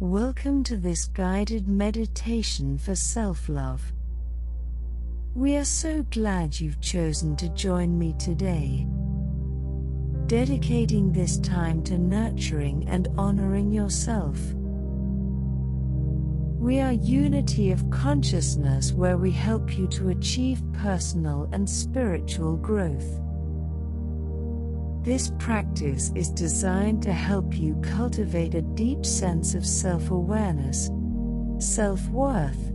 Welcome to this guided meditation for self-love. We are so glad you've chosen to join me today, dedicating this time to nurturing and honoring yourself. We are unity of consciousness where we help you to achieve personal and spiritual growth. This practice is designed to help you cultivate a deep sense of self-awareness, self-worth,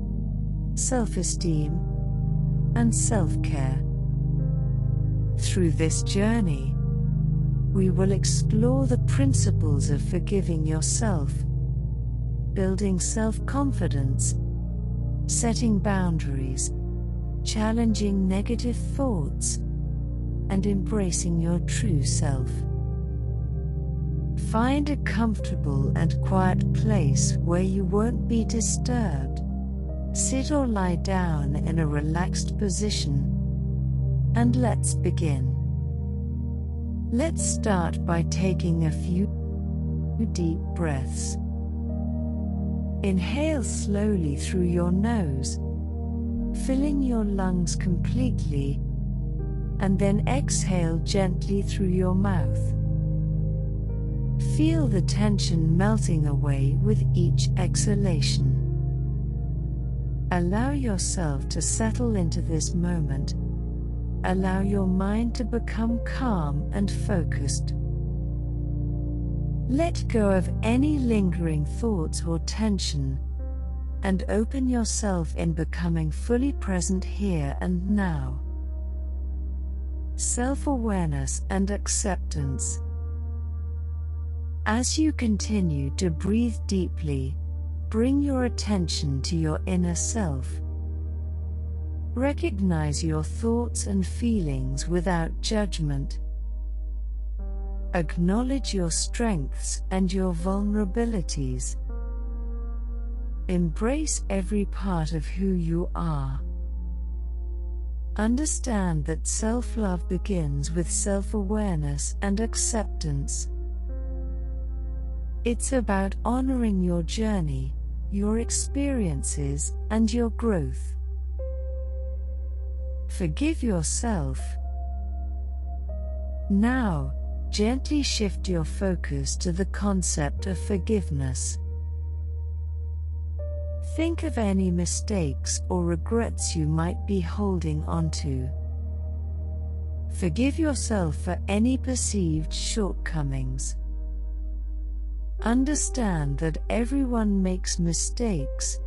self-esteem, and self-care. Through this journey, we will explore the principles of forgiving yourself, building self-confidence, setting boundaries, challenging negative thoughts, and embracing your true self. Find a comfortable and quiet place where you won't be disturbed. Sit or lie down in a relaxed position, and let's begin. Let's start by taking a few deep breaths. Inhale slowly through your nose, filling your lungs completely, and then exhale gently through your mouth. Feel the tension melting away with each exhalation. Allow yourself to settle into this moment. Allow your mind to become calm and focused. Let go of any lingering thoughts or tension, and open yourself in becoming fully present here and now. Self-awareness and acceptance. As you continue to breathe deeply, bring your attention to your inner self. Recognize your thoughts and feelings without judgment. Acknowledge your strengths and your vulnerabilities. Embrace every part of who you are. Understand that self-love begins with self-awareness and acceptance. It's about honoring your journey, your experiences, and your growth. Forgive yourself. Now, gently shift your focus to the concept of forgiveness. Think of any mistakes or regrets you might be holding onto. Forgive yourself for any perceived shortcomings. Understand that everyone makes mistakes,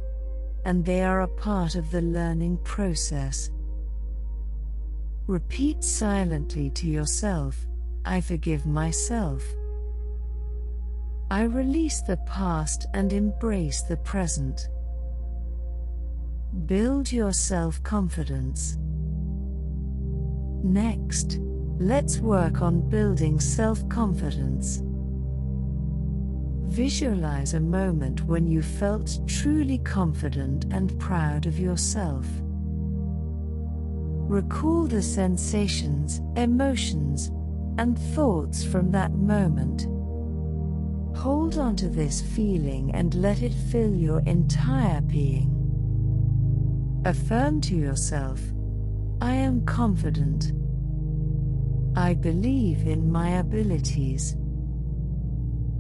and they are a part of the learning process. Repeat silently to yourself, "I forgive myself. I release the past and embrace the present." Build your self-confidence. Next, let's work on building self-confidence. Visualize a moment when you felt truly confident and proud of yourself. Recall the sensations, emotions, and thoughts from that moment. Hold on to this feeling and let it fill your entire being. Affirm to yourself, "I am confident. I believe in my abilities."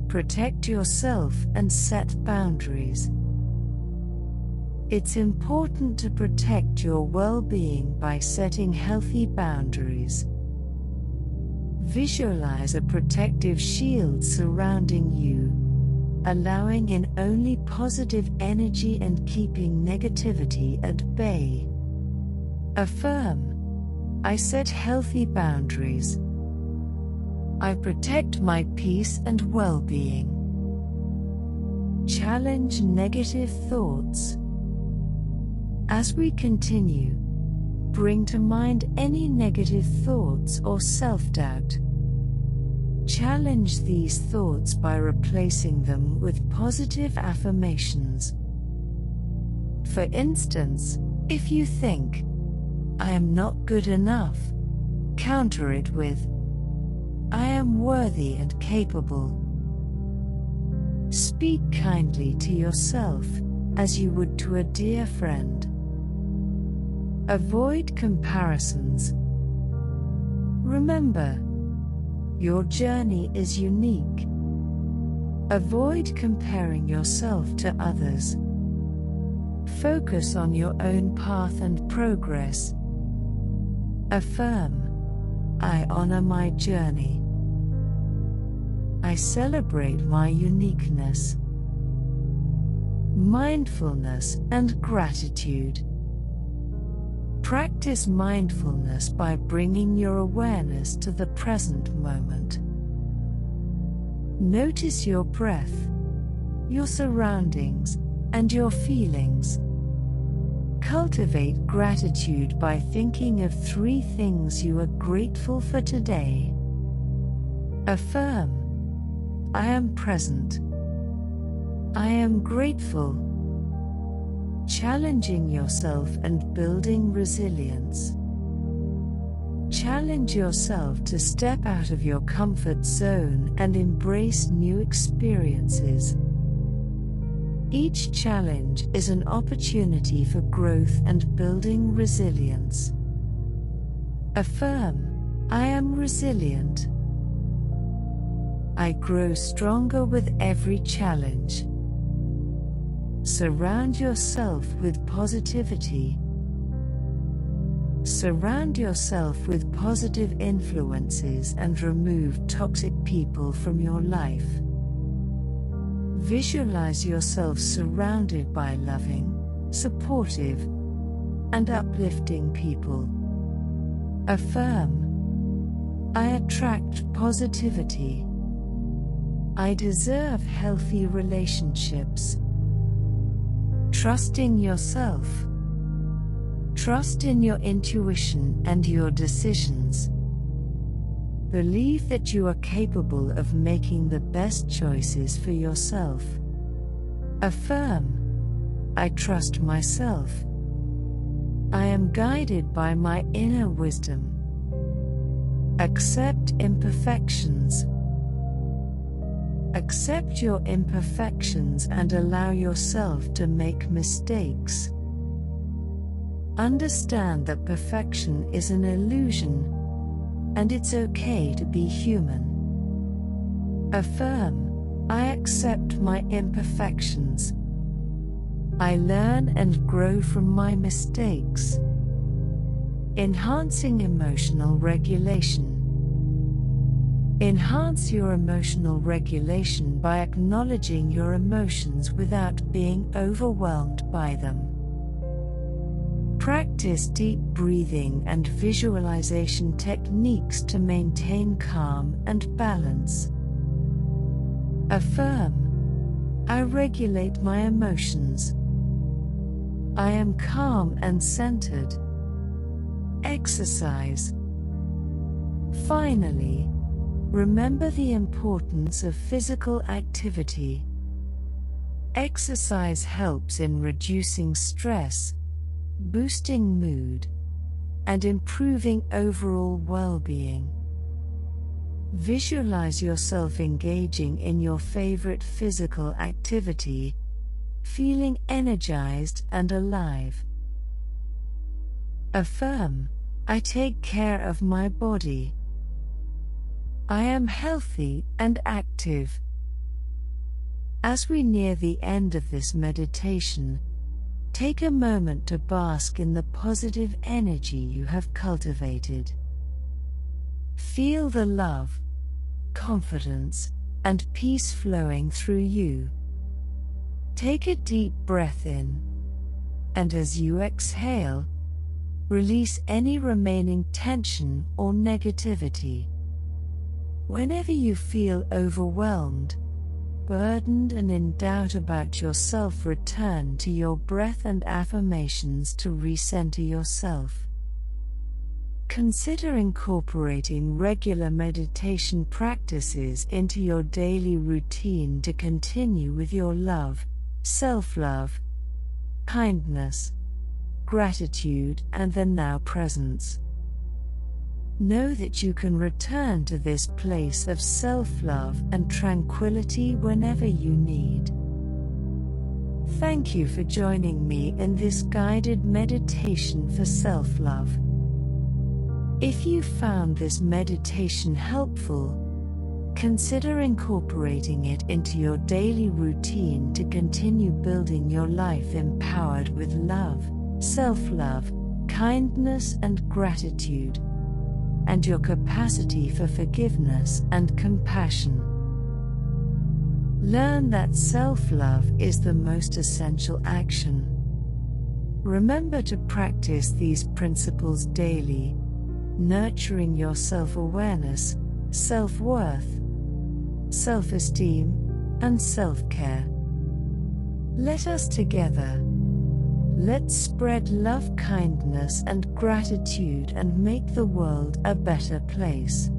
Protect yourself and set boundaries. It's important to protect your well-being by setting healthy boundaries. Visualize a protective shield surrounding you, allowing in only positive energy and keeping negativity at bay. Affirm, "I set healthy boundaries. I protect my peace and well-being." Challenge negative thoughts. As we continue, bring to mind any negative thoughts or self-doubt. Challenge these thoughts by replacing them with positive affirmations. For instance, if you think, "I am not good enough," counter it with, "I am worthy and capable." Speak kindly to yourself, as you would to a dear friend. Avoid comparisons. Remember, your journey is unique. Avoid comparing yourself to others. Focus on your own path and progress. Affirm, I honor my journey. I celebrate my uniqueness. Mindfulness and gratitude. Practice mindfulness by bringing your awareness to the present moment. Notice your breath, your surroundings, and your feelings. Cultivate gratitude by thinking of 3 things you are grateful for today. Affirm, I am present. I am grateful. Challenging yourself and building resilience. Challenge yourself to step out of your comfort zone and embrace new experiences. Each challenge is an opportunity for growth and building resilience. Affirm, I am resilient. I grow stronger with every challenge. Surround yourself with positivity. Surround yourself with positive influences and remove toxic people from your life. Visualize yourself surrounded by loving, supportive, and uplifting people. Affirm, I attract positivity. I deserve healthy relationships. Trusting yourself. Trust in your intuition and your decisions. Believe that you are capable of making the best choices for yourself. Affirm, I trust myself. I am guided by my inner wisdom. Accept imperfections. Accept your imperfections and allow yourself to make mistakes. Understand that perfection is an illusion, and it's okay to be human. Affirm, I accept my imperfections. I learn and grow from my mistakes. Enhancing emotional regulation. Enhance your emotional regulation by acknowledging your emotions without being overwhelmed by them. Practice deep breathing and visualization techniques to maintain calm and balance. Affirm, I regulate my emotions. I am calm and centered. Exercise. Finally, remember the importance of physical activity. Exercise helps in reducing stress, boosting mood, and improving overall well-being. Visualize yourself engaging in your favorite physical activity, feeling energized and alive. Affirm, I take care of my body. I am healthy and active. As we near the end of this meditation, take a moment to bask in the positive energy you have cultivated. Feel the love, confidence, and peace flowing through you. Take a deep breath in, and as you exhale, release any remaining tension or negativity. Whenever you feel overwhelmed, burdened, and in doubt about yourself, return to your breath and affirmations to recenter yourself. Consider incorporating regular meditation practices into your daily routine to continue with your love, self-love, kindness, gratitude, and the now presence. Know that you can return to this place of self-love and tranquility whenever you need. Thank you for joining me in this guided meditation for self-love. If you found this meditation helpful, consider incorporating it into your daily routine to continue building your life empowered with love, self-love, kindness and gratitude, and your capacity for forgiveness and compassion. Learn that self-love is the most essential action. Remember to practice these principles daily, nurturing your self-awareness, self-worth, self-esteem, and self-care. Let us together, let's spread love, kindness, and gratitude and make the world a better place.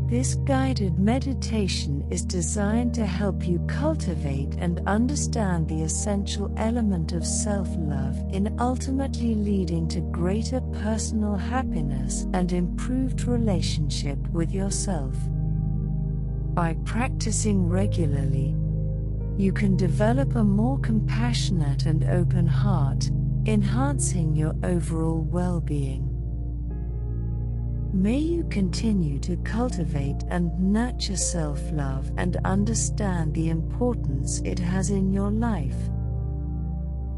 This guided meditation is designed to help you cultivate and understand the essential element of self-love in ultimately leading to greater personal happiness and improved relationship with yourself. By practicing regularly, you can develop a more compassionate and open heart, enhancing your overall well-being. May you continue to cultivate and nurture self-love and understand the importance it has in your life.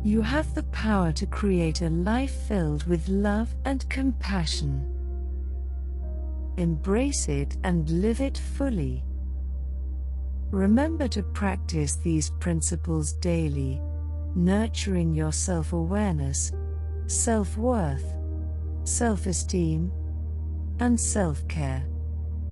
You have the power to create a life filled with love and compassion. Embrace it and live it fully. Remember to practice these principles daily, nurturing your self-awareness, self-worth, self-esteem, and self-care.